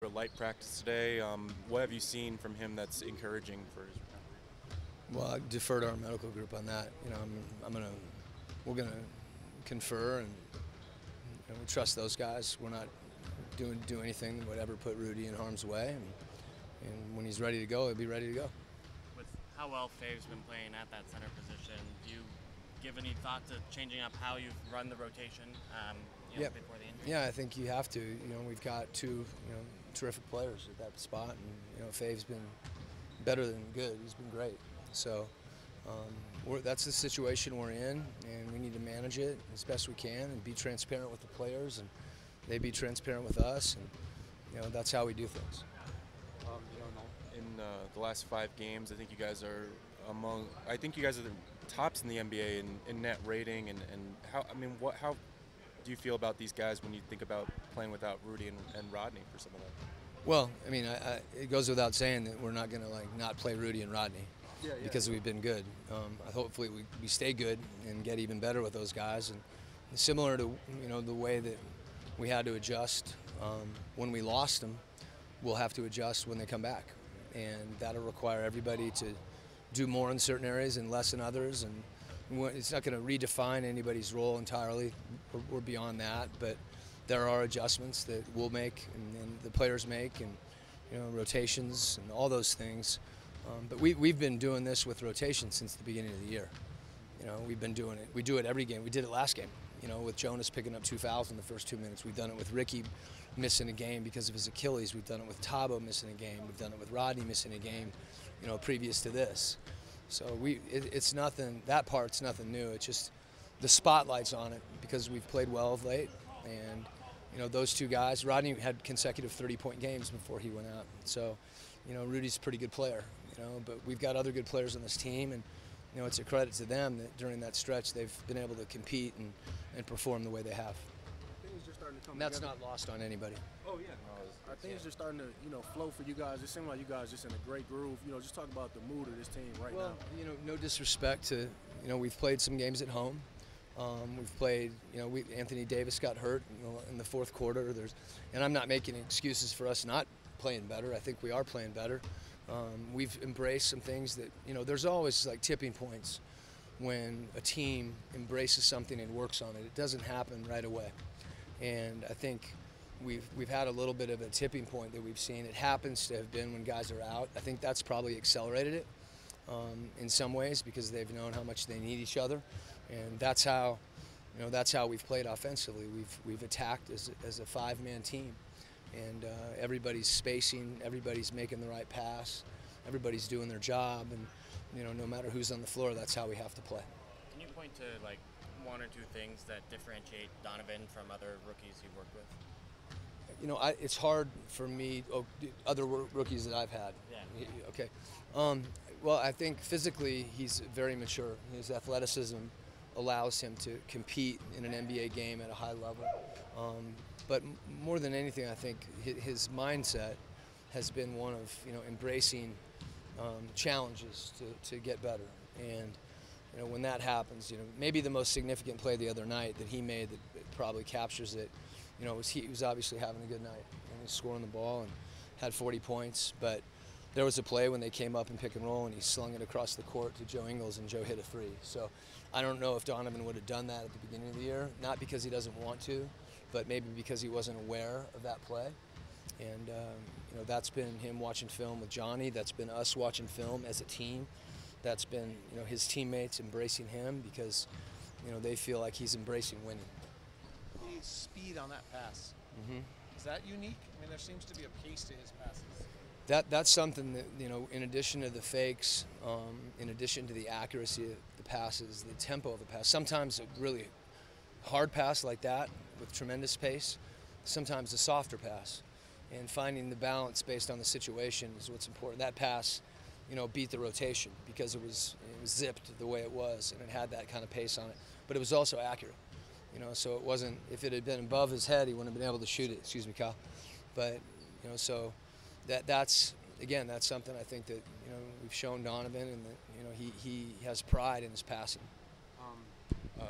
light practice today. What have you seen from him that's encouraging for his recovery? Well, I defer to our medical group on that. You know, we're gonna confer, and we trust those guys. We're not do anything that would ever put Rudy in harm's way, and when he's ready to go, he'll be ready to go. With how well Fave's been playing at that center position, do you give any thought to changing up how you run the rotation before the injury? Yeah, I think you have to. You know, we've got two terrific players at that spot, and Fave's been better than good. He's been great. So that's the situation we're in, and we need to manage it as best we can and be transparent with the players, and they be transparent with us, and that's how we do things. In the last 5 games, I think you guys are the tops in the NBA in net rating, and how do you feel about these guys when you think about playing without Rudy and Rodney for some of them? Well, I mean, it goes without saying that we're not going to not play Rudy and Rodney because we've been good. Hopefully we stay good and get even better with those guys, and similar to the way that we had to adjust when we lost them, we'll have to adjust when they come back, and that'll require everybody to do more in certain areas and less in others, and it's not going to redefine anybody's role entirely. We're beyond that, but there are adjustments that we'll make and the players make, and rotations and all those things. But we've been doing this with rotation since the beginning of the year. We've been doing it. We do it every game. We did it last game. With Jonas picking up 2 fouls in the first 2 minutes. We've done it with Ricky missing a game because of his Achilles. We've done it with Tabo missing a game. We've done it with Rodney missing a game, previous to this. So it's nothing. That part's nothing new. It's just the spotlight's on it because we've played well of late, and those 2 guys. Rodney had consecutive 30-point games before he went out. So, Rudy's a pretty good player. But we've got other good players on this team, and it's a credit to them that during that stretch they've been able to compete and perform the way they have. Things are starting to come And that's together. not lost on anybody. Oh yeah, things are starting to flow for you guys. It seems like you guys just in a great groove. Just talk about the mood of this team right now. Well, no disrespect to we've played some games at home. We've played. Anthony Davis got hurt in the fourth quarter. And I'm not making excuses for us not playing better. I think we are playing better. We've embraced some things that, there's always like tipping points when a team embraces something and works on it. It doesn't happen right away. And I think we've had a little bit of a tipping point that we've seen. It happens to have been when guys are out. I think that's probably accelerated it in some ways because they've known how much they need each other. And that's how we've played offensively. We've attacked as a 5-man team. And everybody's spacing, everybody's making the right pass, everybody's doing their job, and no matter who's on the floor, that's how we have to play. Can you point to 1 or 2 things that differentiate Donovan from other rookies you've worked with? It's hard for me. Other rookies that I've had. Yeah. Okay. Well, I think physically he's very mature. His athleticism allows him to compete in an NBA game at a high level. But more than anything, I think his mindset has been one of embracing challenges to get better. And when that happens, maybe the most significant play the other night that he made that probably captures it, he was obviously having a good night. He was scoring the ball and had 40 points. But there was a play when they came up in pick and roll and he slung it across the court to Joe Ingles and Joe hit a 3. So I don't know if Donovan would have done that at the beginning of the year, not because he doesn't want to, but maybe because he wasn't aware of that play. And that's been him watching film with Johnny. That's been us watching film as a team. That's been his teammates embracing him because they feel like he's embracing winning. The speed on that pass, is that unique? I mean, there seems to be a pace to his passes. That's something that in addition to the fakes, in addition to the accuracy of the passes, the tempo of the pass. Sometimes a really hard pass like that with tremendous pace. Sometimes a softer pass, and finding the balance based on the situation is what's important. That pass, beat the rotation because it was zipped the way it was, and it had that kind of pace on it. But it was also accurate, So it wasn't. If it had been above his head, he wouldn't have been able to shoot it. Excuse me, Kyle. But so that's something I think that we've shown Donovan, and that he has pride in his passing.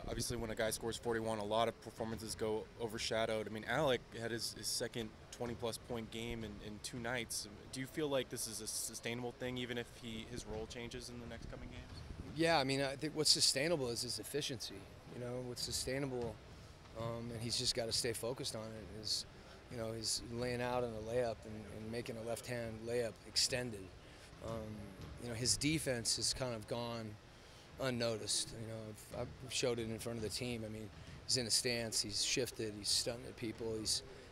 Obviously, when a guy scores 41, a lot of performances go overshadowed. I mean, Alec had his second 20-plus point game in 2 nights. Do you feel like this is a sustainable thing, even if his role changes in the next coming games? Yeah, I mean, I think what's sustainable is his efficiency. You know, what's sustainable, and he's just got to stay focused on it, is, you know, he's laying out on a layup and making a left-hand layup extended. You know, his defense has kind of gone unnoticed. You know, I've showed it in front of the team. I mean, he's in a stance, he's shifted, he's stunting at people.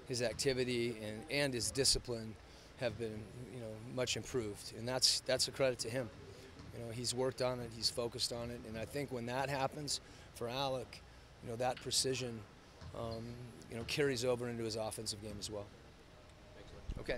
His activity and his discipline have been, you know, much improved, and that's a credit to him. You know, he's worked on it, he's focused on it, and I think when that happens for Alec, you know, that precision, you know, carries over into his offensive game as well. Thanks, Rick. Okay.